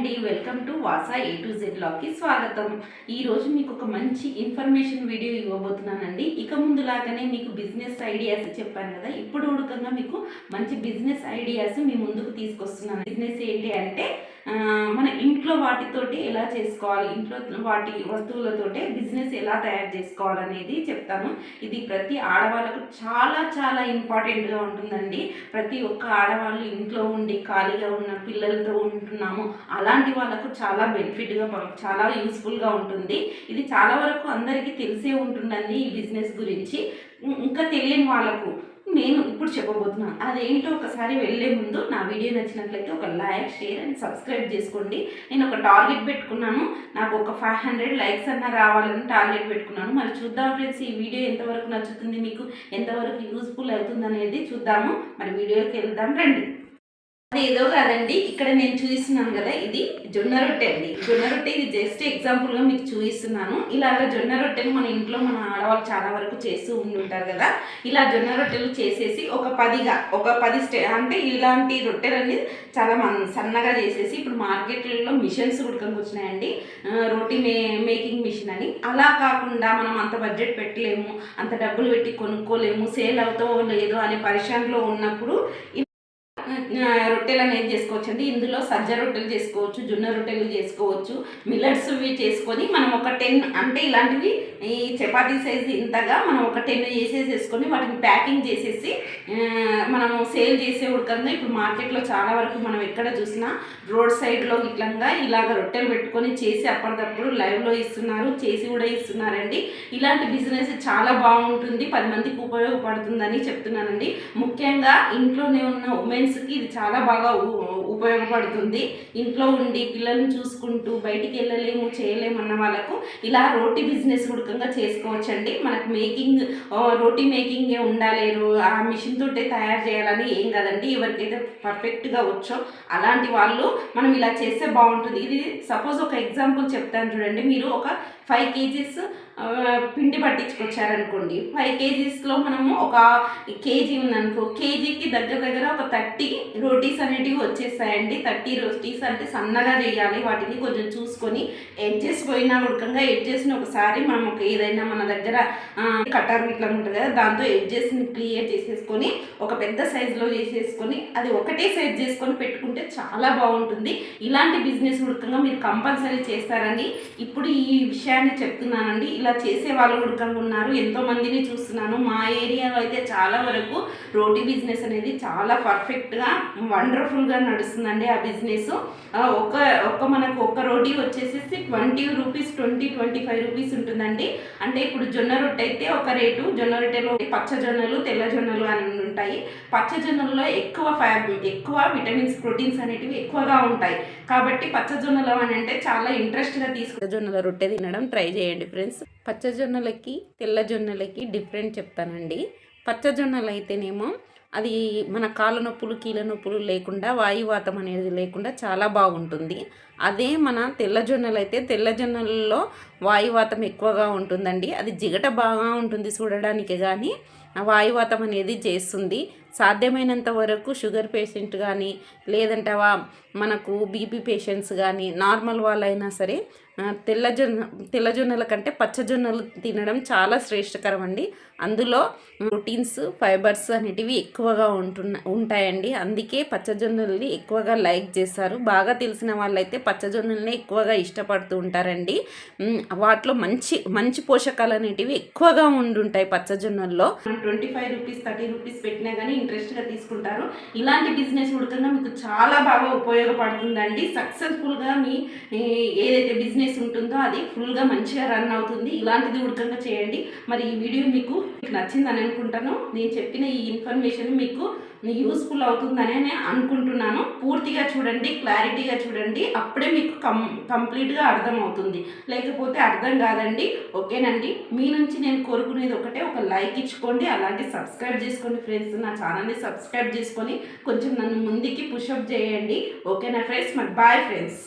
అండి, welcome to Vasa A to Z లాకి స్వాగతం. ఈరోజు మీకు ఒక మంచి ఇన్ఫర్మేషన్ వీడియో ఇవ్వబోతున్నానండి. ఇక ముందులాగానే మీకు బిజినెస్ ఐడియాస్ చెప్పాను కదా, ఇప్పుడు ఉడకంగా మీకు మంచి బిజినెస్ ఐడియాస్ మీ ముందుకు తీసుకొస్తున్నాను. బిజినెస్ ఏంటి అంటే మన ఇంట్లో వాటితోటి ఎలా చేసుకోవాలి, ఇంట్లో వాటి వస్తువులతోటే బిజినెస్ ఎలా తయారు చేసుకోవాలనేది చెప్తాను. ఇది ప్రతి ఆడవాళ్ళకు చాలా చాలా ఇంపార్టెంట్గా ఉంటుందండి. ప్రతి ఒక్క ఆడవాళ్ళు ఇంట్లో ఉండి ఖాళీగా ఉన్న పిల్లలతో ఉంటున్నాము, అలాంటి వాళ్ళకు చాలా బెనిఫిట్గా చాలా యూస్ఫుల్గా ఉంటుంది. ఇది చాలా వరకు అందరికీ తెలిసే ఉంటుందండి ఈ బిజినెస్ గురించి. ఇంకా తెలియని వాళ్ళకు నేను ఇప్పుడు చెప్పబోతున్నాను. అదేంటో ఒకసారి వెళ్ళే ముందు నా వీడియో నచ్చినట్లయితే ఒక లైక్, షేర్ అండ్ సబ్స్క్రైబ్ చేసుకోండి. నేను ఒక టార్గెట్ పెట్టుకున్నాను, నాకు ఒక 500 లైక్స్ అన్న రావాలని టార్గెట్ పెట్టుకున్నాను. మరి చూద్దాం ఫ్రెండ్స్, ఈ వీడియో ఎంతవరకు నచ్చుతుంది, మీకు ఎంతవరకు యూస్ఫుల్ అవుతుంది అనేది చూద్దాము. మరి వీడియోకి వెళ్దాం రండి. అది ఏదో కాదండి, ఇక్కడ నేను చూపిస్తున్నాను కదా, ఇది జొన్న రొట్టె అండి. జొన్న రొట్టె ఇది జస్ట్ ఎగ్జాంపుల్గా మీకు చూపిస్తున్నాను. ఇలాగ జొన్న రొట్టెలు మన ఇంట్లో మన ఆడవాళ్ళు చాలా వరకు చేస్తూ ఉంటుంటారు కదా. ఇలా జొన్న రొట్టెలు చేసేసి ఒక 10 అంటే ఇలాంటి రొట్టెలన్నీ చాలా సన్నగా చేసేసి ఇప్పుడు మార్కెట్లలో మిషన్స్ ఉడకకు వచ్చినాయండి, రోటీ మేకింగ్ మిషన్ అని. అలా కాకుండా మనం అంత బడ్జెట్ పెట్టలేము, అంత డబ్బులు పెట్టి కొనుక్కోలేము, సేల్ అవుతావో లేదో అనే పరిశానలో ఉన్నప్పుడు రొట్టెలు అనేది చేసుకోవచ్చు అండి. ఇందులో సజ్జ రొట్టెలు చేసుకోవచ్చు, జొన్న రొట్టెలు చేసుకోవచ్చు, మిల్లెట్స్ చేసుకొని మనం ఒక 10 అంటే ఇలాంటివి ఈ చపాతీ సైజు ఇంతగా మనం ఒక 10 చేసేసుకొని వాటిని ప్యాకింగ్ చేసేసి మనము సేల్ చేసే ఉడకంగా ఇప్పుడు మార్కెట్లో చాలా వరకు మనం ఎక్కడ చూసినా రోడ్ సైడ్లో ఇట్లంగా ఇలాగ రొట్టెలు పెట్టుకొని చేసి అప్పటికప్పుడు లైవ్లో ఇస్తున్నారు, చేసి కూడా ఇస్తున్నారండి. ఇలాంటి బిజినెస్ చాలా బాగుంటుంది, 10 మందికి ఉపయోగపడుతుందని చెప్తున్నానండి. ముఖ్యంగా ఇంట్లోనే ఉన్న ఉమెన్స్కి ఇది చాలా బాగా ఉపయోగపడుతుంది. ఇంట్లో ఉండి పిల్లల్ని చూసుకుంటూ బయటికి వెళ్ళలేము, చేయలేము అన్న వాళ్ళకు ఇలా రోటీ బిజినెస్ ఉడకంగా చేసుకోవచ్చండి. మనకు రోటీ మేకింగే ఉండాలి, ఆ మిషన్ తోటే తయారు చేయాలని ఏం కదండి. ఎవరికైతే పర్ఫెక్ట్గా వచ్చో అలాంటి వాళ్ళు మనం ఇలా చేస్తే బాగుంటుంది. ఇది సపోజ్ ఒక ఎగ్జాంపుల్ చెప్తాను చూడండి. మీరు ఒక 5 kgs పిండి పట్టించుకొచ్చారనుకోండి, 5 kgsలో మనము ఒక కేజీ ఉందనుకో, కేజీకి దగ్గర ఒక 30 రోటీస్ అనేటివి వచ్చేస్తాయండి. 30 రోటీస్ అంటే సన్నగా చేయాలి, వాటిని కొంచెం చూసుకొని ఎడ్జెస్ పోయినా ఉడకంగా ఎడ్జెస్ని ఒకసారి మనం ఏదైనా మన దగ్గర కట్టర్ ఇట్లా ఉంటుంది కదా, దాంతో ఎడ్జెస్ని క్లియర్ చేసేసుకొని ఒక పెద్ద సైజులో చేసేసుకొని అది ఒకటే సైజ్ చేసుకొని పెట్టుకుంటే చాలా బాగుంటుంది. ఇలాంటి బిజినెస్ ఉడకంగా మీరు కంపల్సరీ చేస్తారని ఇప్పుడు ఈ విషయాన్ని చెప్తున్నానండి. ఇలా చేసే వాళ్ళు ఉడకంగా ఉన్నారు, ఎంతో మందిని చూస్తున్నాను. మా ఏరియాలో అయితే చాలా వరకు రోటీ బిజినెస్ అనేది చాలా పర్ఫెక్ట్గా వండర్ఫుల్గా నడుస్తుందండి. ఆ బిజినెస్ మనకు ఒక రోటీ వచ్చేసి 20 రూపీస్, 25 రూపీస్ ఉంటుందండి. అంటే ఇప్పుడు జొన్న రొట్టె అయితే ఒక రేటు, జొన్న రొట్టెలో పచ్చ జొన్నలు, తెల్ల జొన్నలు అని ఉంటాయి. పచ్చ జొన్నల్లో ఎక్కువ విటమిన్స్, ప్రోటీన్స్ అనేటివి ఎక్కువగా ఉంటాయి. కాబట్టి పచ్చ జొన్నలు అని అంటే చాలా ఇంట్రెస్ట్గా జొన్నల రొట్టె తినడం ట్రై చేయండి ఫ్రెండ్స్. పచ్చ జొన్నలకి తెల్ల జొన్నలకి డిఫరెంట్ చెప్తానండి. పచ్చ జొన్నలు అయితేనేమో అది మన కాళ్ళ నొప్పులు, కీళ్ళ నొప్పులు లేకుండా, వాయువాతం అనేది లేకుండా చాలా బాగుంటుంది. అదే మన తెల్ల జొన్నలు అయితే తెల్ల జొన్నలలో వాయువాతం ఎక్కువగా ఉంటుందండి. అది జిగట బాగా ఉంటుంది చూడడానికి, కానీ వాయువాతం అనేది చేస్తుంది. సాధ్యమైనంత వరకు షుగర్ పేషెంట్ కానీ, లేదంటే మనకు బీపీ పేషెంట్స్ కానీ, నార్మల్ వాళ్ళైనా సరే తెల్ల జొన్నల కంటే పచ్చ జొన్నలు తినడం చాలా శ్రేష్టకరం అండి. అందులో ప్రోటీన్స్, ఫైబర్స్ అనేటివి ఎక్కువగా ఉంటాయండి. అందుకే పచ్చ జొన్నల్ని ఎక్కువగా లైక్ చేస్తారు. బాగా తెలిసిన వాళ్ళైతే పచ్చ జొన్నల్ని ఎక్కువగా ఇష్టపడుతూ ఉంటారండి. వాటిలో మంచి పోషకాలు అనేటివి ఎక్కువగా ఉండుంటాయి పచ్చ జొన్నల్లో. 25 రూపీస్, 30 రూపీస్ పెట్టినా కానీ ఇంట్రెస్ట్గా తీసుకుంటారు. ఇలాంటి బిజినెస్ ఉడకంగా మీకు చాలా బాగా ఉపయోగపడుతుందండి. సక్సెస్ఫుల్గా మీ ఏదైతే బిజినెస్ ఉంటుందో అది ఫుల్గా మంచిగా రన్ అవుతుంది. ఇలాంటిది ఉడకంగా చేయండి. మరి ఈ వీడియో మీకు నచ్చిందని అనుకుంటాను. నేను చెప్పిన ఈ ఇన్ఫర్మేషన్ మీకు యూస్ఫుల్ అవుతుందని అనుకుంటున్నాను. పూర్తిగా చూడండి, క్లారిటీగా చూడండి, అప్పుడే మీకు కంప్లీట్గా అర్థమవుతుంది. లేకపోతే అర్థం కాదండి. ఓకేనండి, మీ నుంచి నేను కోరుకునేది ఒకటే, ఒక లైక్ ఇచ్చుకోండి, అలాగే సబ్స్క్రైబ్ చేసుకోండి ఫ్రెండ్స్. నా ఛానల్ని సబ్స్క్రైబ్ చేసుకొని కొంచెం నన్ను ముందుకి పుషప్ చేయండి. ఓకేనా ఫ్రెండ్స్, మరి బాయ్ ఫ్రెండ్స్.